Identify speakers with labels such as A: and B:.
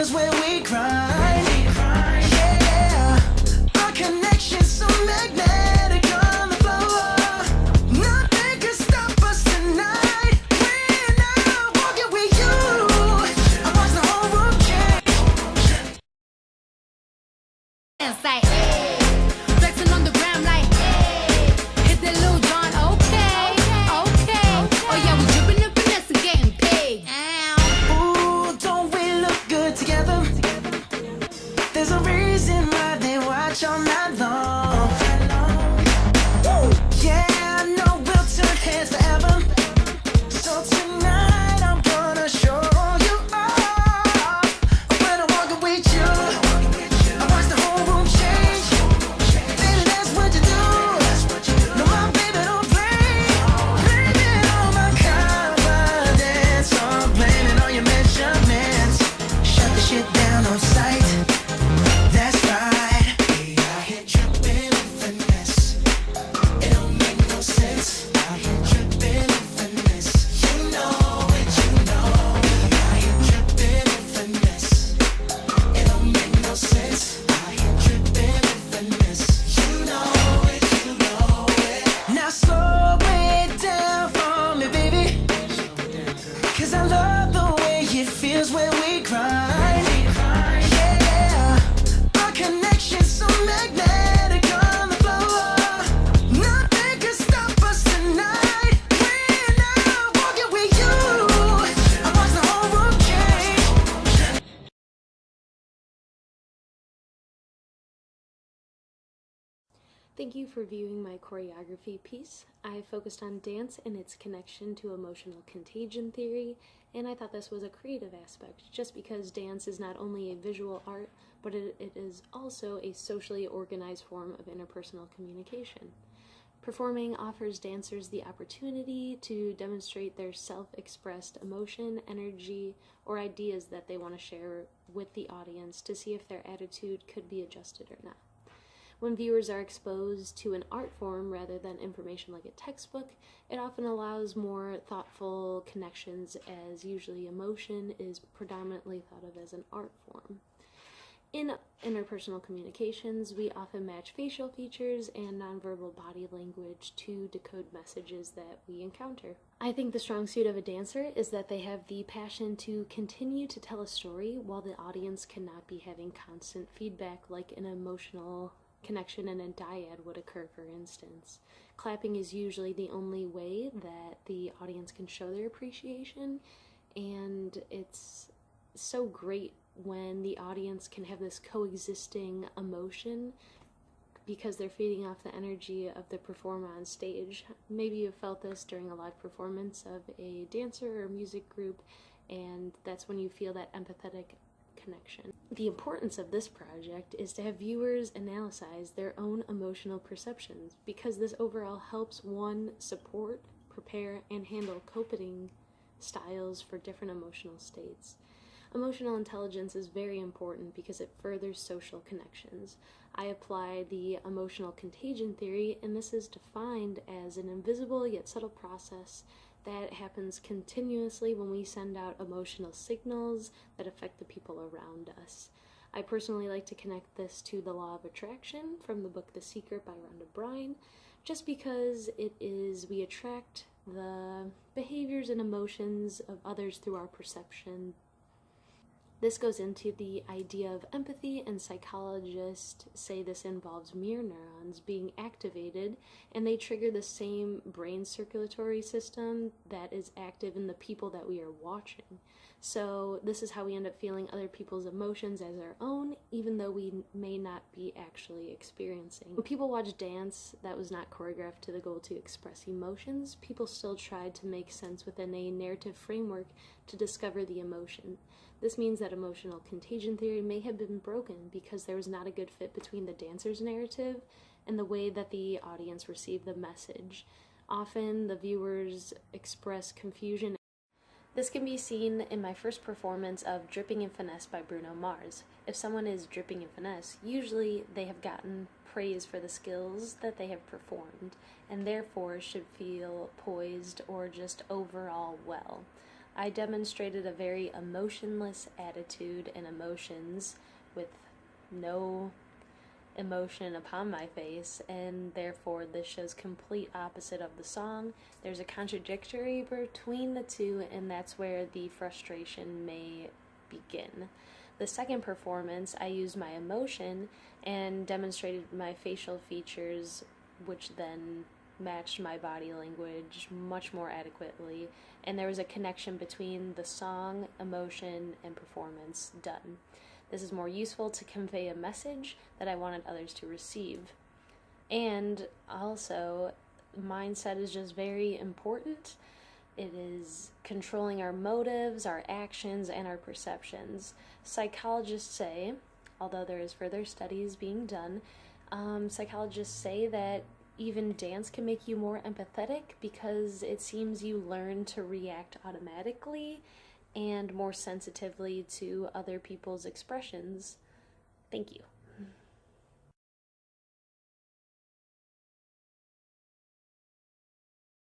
A: feels when we grind. Yeah, our connection's so magnetic on the floor. Nothing can stop us tonight. When I'm walking with you, I watch the whole room change.
B: And say, hey, flexing on the ground like, hey, hit that little John, okay, okay. Oh yeah, we dripping and finesse and getting paid.
A: Ooh, don't we look good together? There's a reason why they watch all night long. Woo! Yeah, I know we'll turn heads forever. So tonight I'm gonna show you off. When I'm walking with you, I watch the whole room change. Baby, that's what you do. No, my baby don't play. Blaming all my confidence, I'm blaming all your measurements. Shut the shit down on sight. That's right. We out here dripping in finesse. It don't make no sense. Out here dripping in finesse. You know it, you know. We out here dripping in finesse. It don't make no sense. Out here dripping in finesse. You know it, you know it. Now slow it down for me, baby. 'Cause I love the way it feels when we grind. Yeah, our connection's so magnetic on the floor. Nothing can stop us tonight. When I'm walking with you, I watch the whole room change.
C: Thank you for viewing my choreography piece. I focused on dance and its connection to emotional contagion theory, and I thought this was a creative aspect, just because dance is not only a visual art, but it is also a socially organized form of interpersonal communication. Performing offers dancers the opportunity to demonstrate their self-expressed emotion, energy, or ideas that they want to share with the audience to see if their attitude could be adjusted or not. When viewers are exposed to an art form rather than information like a textbook, it often allows more thoughtful connections, as usually emotion is predominantly thought of as an art form. In interpersonal communications, we often match facial features and nonverbal body language to decode messages that we encounter. I think the strong suit of a dancer is that they have the passion to continue to tell a story while the audience cannot be having constant feedback like an emotional connection in a dyad would occur, for instance. Clapping is usually the only way that the audience can show their appreciation, and it's so great when the audience can have this coexisting emotion because they're feeding off the energy of the performer on stage. Maybe you've felt this during a live performance of a dancer or music group, and that's when you feel that empathetic connection. The importance of this project is to have viewers analyze their own emotional perceptions, because this overall helps one support, prepare, and handle coping styles for different emotional states. Emotional intelligence is very important because it furthers social connections. I apply the emotional contagion theory, and this is defined as an invisible yet subtle process that happens continuously when we send out emotional signals that affect the people around us. I personally like to connect this to the law of attraction from the book The Secret by Rhonda Bryan, just because we attract the behaviors and emotions of others through our perception. This goes into the idea of empathy, and psychologists say this involves mirror neurons being activated, and they trigger the same brain circulatory system that is active in the people that we are watching. So this is how we end up feeling other people's emotions as our own, even though we may not be actually experiencing. When people watch dance that was not choreographed to the goal to express emotions, people still tried to make sense within a narrative framework to discover the emotion. This means that emotional contagion theory may have been broken because there was not a good fit between the dancer's narrative and the way that the audience received the message. Often the viewers express confusion. This can be seen in my first performance of Dripping in Finesse by Bruno Mars. If someone is dripping in finesse, usually they have gotten praise for the skills that they have performed, and therefore should feel poised or just overall well. I demonstrated a very emotionless attitude and emotions with no emotion upon my face, and therefore this shows complete opposite of the song. There's a contradictory between the two, and that's where the frustration may begin. The second performance, I used my emotion and demonstrated my facial features, which then matched my body language much more adequately, and there was a connection between the song, emotion, and performance done. This is more useful to convey a message that I wanted others to receive. And also, mindset is just very important. It is controlling our motives, our actions, and our perceptions. Psychologists say, although there is further studies being done, psychologists say that even dance can make you more empathetic because it seems you learn to react automatically and more sensitively to other people's expressions. Thank you.